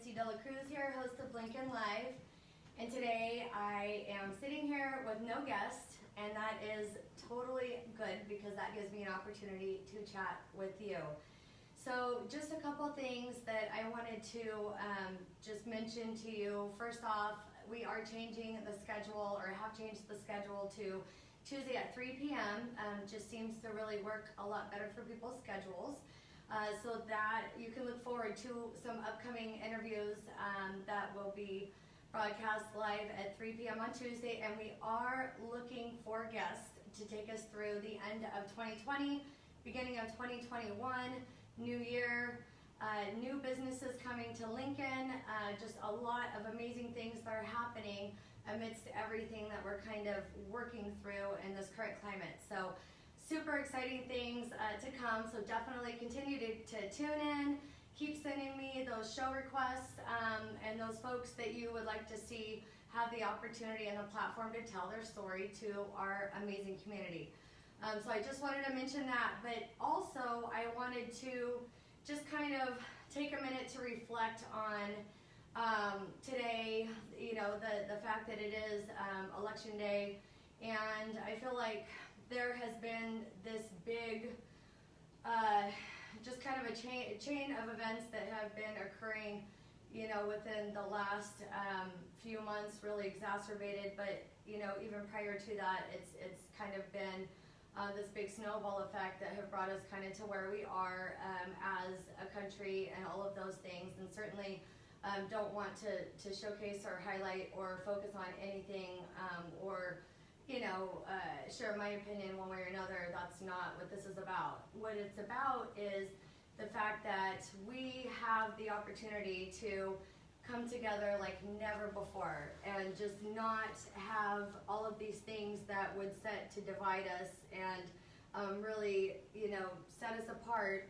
Mitzi Cruz here, host of Lincoln Live, and today I am sitting here with no guest, and that is totally good because that gives me an opportunity to chat with you. So just a couple things that I wanted to just mention to you. First off, we are changing the schedule, or have changed the schedule to Tuesday at 3 p.m. Just seems to really work a lot better for people's schedules. So that you can look forward to some upcoming interviews that will be broadcast live at 3 p.m. on Tuesday, and we are looking for guests to take us through the end of 2020, beginning of 2021, new year, new businesses coming to Lincoln, just a lot of amazing things that are happening amidst everything that we're kind of working through in this current climate. So super exciting things to come, so definitely continue to tune in. Keep sending me those show requests and those folks that you would like to see have the opportunity and the platform to tell their story to our amazing community. So I just wanted to mention that, but also I wanted to just kind of take a minute to reflect on today, you know, the fact that it is election day, and I feel like there has been this big, just kind of a chain of events that have been occurring, you know, within the last few months, really exacerbated. But you know, even prior to that, it's kind of been this big snowball effect that have brought us kind of to where we are as a country and all of those things. And certainly don't want to showcase or highlight or focus on anything or share my opinion one way or another. That's not what this is about. What it's about is the fact that we have the opportunity to come together like never before and just not have all of these things that would set to divide us and really, you know, set us apart.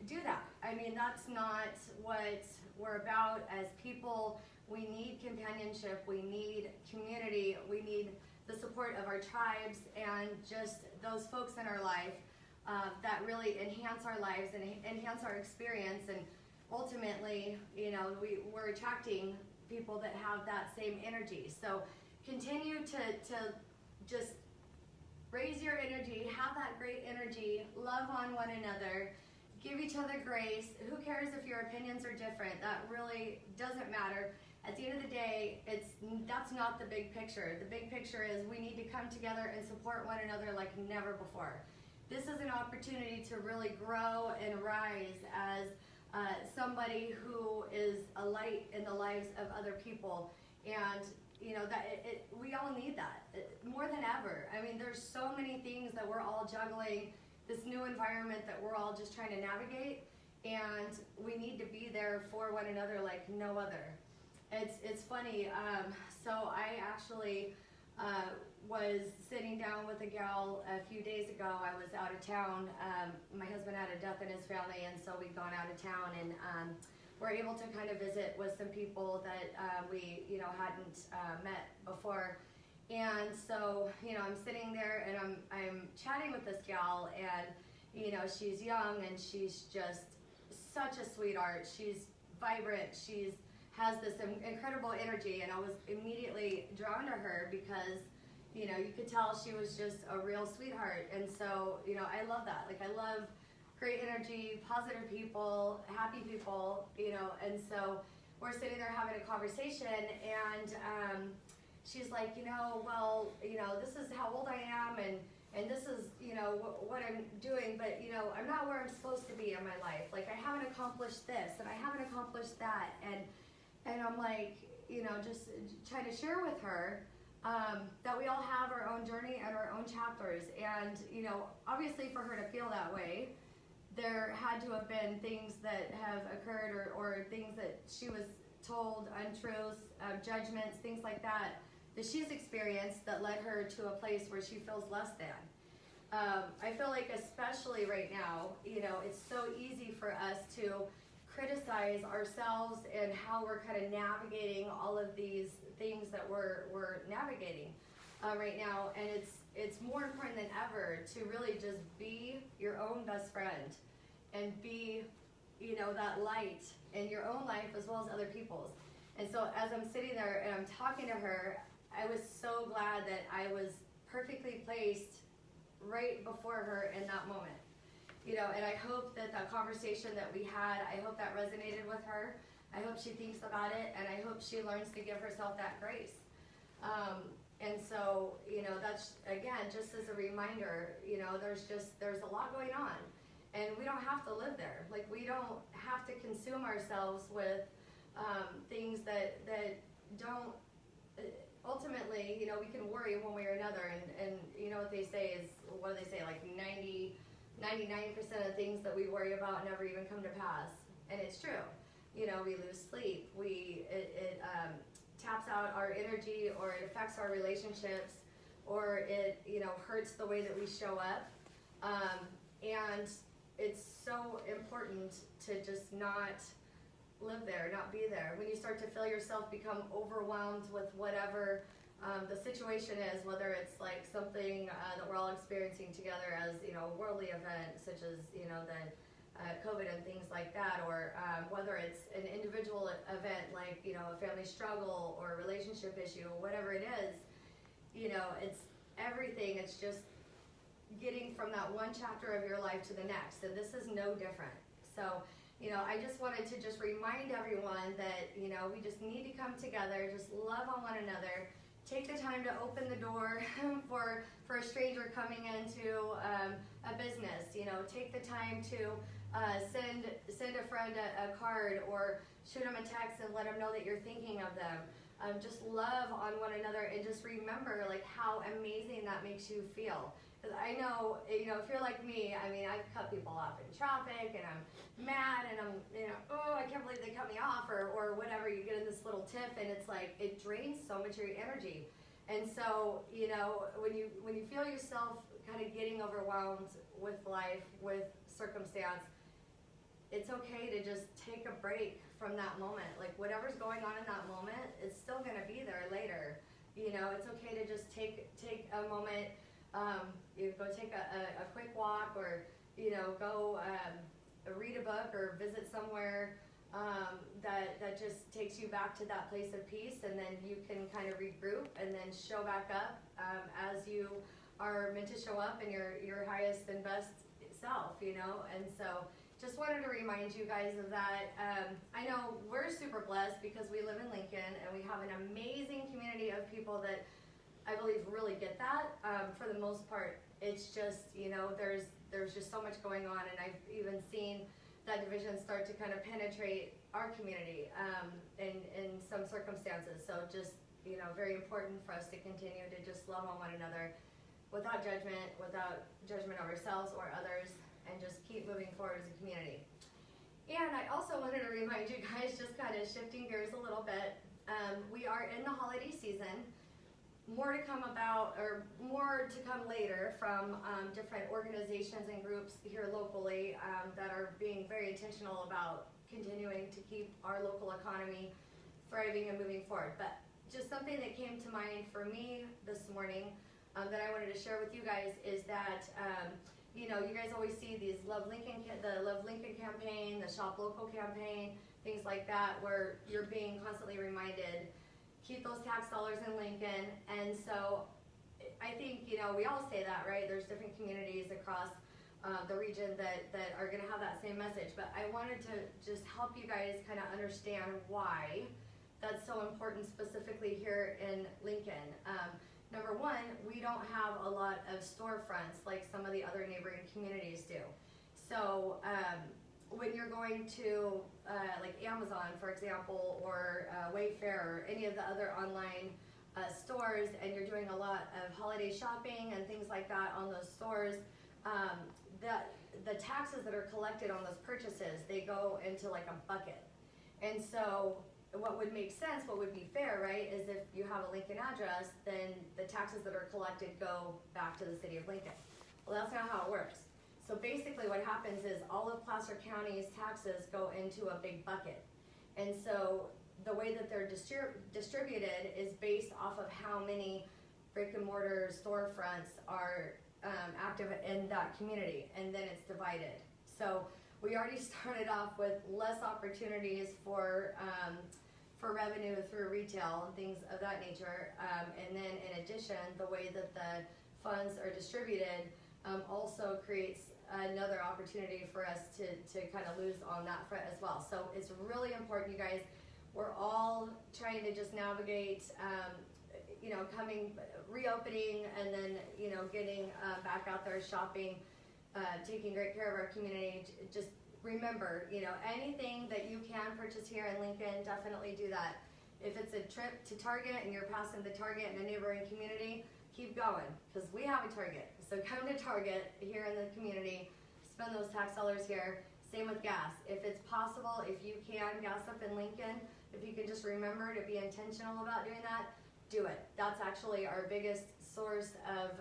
Do that. I mean, that's not what we're about as people. We need companionship, we need community, we need the support of our tribes and just those folks in our life that really enhance our lives and enhance our experience. And ultimately, you know, we're attracting people that have that same energy. So continue to just raise your energy, have that great energy, love on one another, give each other grace. Who cares if your opinions are different? That really doesn't matter. At the end of the day, that's not the big picture. The big picture is we need to come together and support one another like never before. This is an opportunity to really grow and rise as somebody who is a light in the lives of other people. And you know that we all need that more than ever. I mean, there's so many things that we're all juggling, this new environment that we're all just trying to navigate, and we need to be there for one another like no other. It's funny, so I actually was sitting down with a gal a few days ago. I was out of town. My husband had a death in his family, and so we'd gone out of town, and were able to kind of visit with some people that we, you know, hadn't met before. And so, you know, I'm sitting there and I'm chatting with this gal, and you know, she's young and she's just such a sweetheart. She's vibrant. She's has this incredible energy, and I was immediately drawn to her because, you know, you could tell she was just a real sweetheart. And so, you know, I love that. Like, I love great energy, positive people, happy people, you know. And so we're sitting there having a conversation, and she's like, you know, well, you know, this is how old I am, and this is, you know, what I'm doing, but, you know, I'm not where I'm supposed to be in my life. Like, I haven't accomplished this, and I haven't accomplished that, and I'm like, you know, just trying to share with her that we all have our own journey and our own chapters. And, you know, obviously for her to feel that way, there had to have been things that have occurred or things that she was told, untruths, judgments, things like that she's experienced that led her to a place where she feels less than. I feel like especially right now, you know, it's so easy for us to criticize ourselves and how we're kind of navigating all of these things that we're navigating right now. And it's more important than ever to really just be your own best friend and be, that light in your own life as well as other people's. And so as I'm sitting there and I'm talking to her, I was so glad that I was perfectly placed right before her in that moment. And I hope that conversation that we had, I hope that resonated with her. I hope she thinks about it, and I hope she learns to give herself that grace. And so, that's, again, just as a reminder, there's a lot going on. And we don't have to live there. Like, we don't have to consume ourselves with things that don't, ultimately, we can worry one way or another. And what they say is, what do they say, like 99% of things that we worry about never even come to pass. And it's true. We lose sleep. It taps out our energy, or it affects our relationships, or it, hurts the way that we show up. And it's so important to just not live there, not be there. When you start to feel yourself become overwhelmed with whatever the situation is, whether it's like something that we're all experiencing together as, a worldly event, such as, the COVID and things like that, or whether it's an individual event like, a family struggle or a relationship issue, whatever it is, it's everything. It's just getting from that one chapter of your life to the next, and this is no different. So, I just wanted to just remind everyone that, we just need to come together, just love on one another, take the time to open the door for a stranger coming into a business, take the time to send a friend a card, or shoot them a text and let them know that you're thinking of them. Just love on one another, and just remember like how amazing that makes you feel. Because I know, if you're like me, I mean, I cut people off in traffic, and I'm mad, and I'm, oh, I can't believe they cut me off, or whatever. You get in this little tiff, and it's like, it drains so much of your energy. And so, when you feel yourself kind of getting overwhelmed with life, with circumstance, it's okay to just take a break from that moment. Like, whatever's going on in that moment is still going to be there later. It's okay to just take a moment. You go take a quick walk, or go read a book, or visit somewhere that just takes you back to that place of peace, and then you can kind of regroup and then show back up as you are meant to show up in your highest and best self. And so just wanted to remind you guys of that. I know we're super blessed because we live in Lincoln, and we have an amazing community of people that I believe really get that. For the most part, it's just, there's just so much going on, and I've even seen that division start to kind of penetrate our community in some circumstances. So just, very important for us to continue to just love on one another without judgment of ourselves or others, and just keep moving forward as a community. And I also wanted to remind you guys, just kind of shifting gears a little bit, we are in the holiday season. More to come later from different organizations and groups here locally that are being very intentional about continuing to keep our local economy thriving and moving forward. But just something that came to mind for me this morning that I wanted to share with you guys is that you guys always see these the Love Lincoln campaign, the Shop Local campaign, things like that, where you're being constantly reminded, keep those tax dollars in Lincoln. And so I think, we all say that, right? There's different communities across the region that are going to have that same message. But I wanted to just help you guys kind of understand why that's so important specifically here in Lincoln. Number one, we don't have a lot of storefronts like some of the other neighboring communities do. So when you're going to like Amazon, for example, or Wayfair, or any of the other online stores, and you're doing a lot of holiday shopping and things like that on those stores, the taxes that are collected on those purchases, they go into like a bucket. And so what would make sense, what would be fair, right, is if you have a Lincoln address, then the taxes that are collected go back to the city of Lincoln. Well, that's not how it works. So basically what happens is all of Placer County's taxes go into a big bucket. And so the way that they're distributed is based off of how many brick and mortar storefronts are active in that community, and then it's divided. So we already started off with less opportunities for revenue through retail and things of that nature. And then in addition, the way that the funds are distributed also creates another opportunity for us to kind of lose on that front as well. So it's really important, you guys. We're all trying to just navigate, reopening, and then, getting back out there shopping, taking great care of our community. Just remember, anything that you can purchase here in Lincoln, definitely do that. If it's a trip to Target and you're passing the Target in a neighboring community, keep going, because we have a Target. So come to Target here in the community, spend those tax dollars here. Same with gas. If it's possible, if you can gas up in Lincoln, if you can just remember to be intentional about doing that, do it. That's actually our biggest source of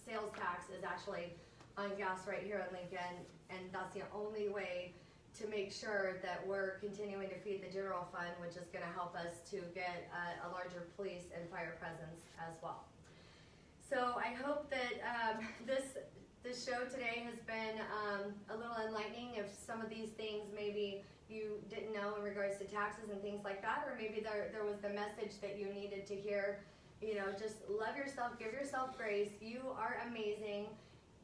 sales tax, is actually on gas right here in Lincoln, and that's the only way to make sure that we're continuing to feed the general fund, which is going to help us to get a larger police and fire presence as well. So I hope that this show today has been a little enlightening. If some of these things maybe you didn't know in regards to taxes and things like that, or maybe there was the message that you needed to hear, just love yourself, give yourself grace. You are amazing.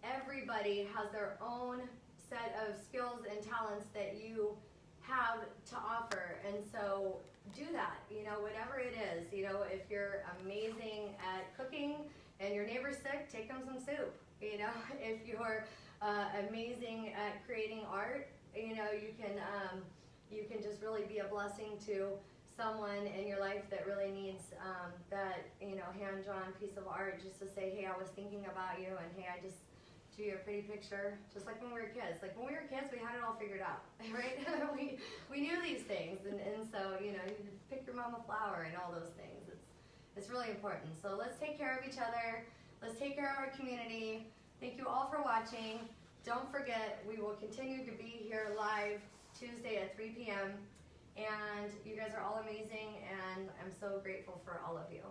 Everybody has their own set of skills and talents that you have to offer, and so do that, whatever it is. If you're amazing at cooking and your neighbor's sick, take them some soup. If you're amazing at creating art, you can just really be a blessing to someone in your life that really needs that hand-drawn piece of art, just to say, hey, I was thinking about you, and hey, I just drew you a pretty picture, just like when we were kids. Like when we were kids, we had it all figured out, right? we knew these things, and so you pick your mom a flower and all those things. It's really important. So let's take care of each other. Let's take care of our community. Thank you all for watching. Don't forget, we will continue to be here live Tuesday at 3 p.m. And you guys are all amazing, and I'm so grateful for all of you.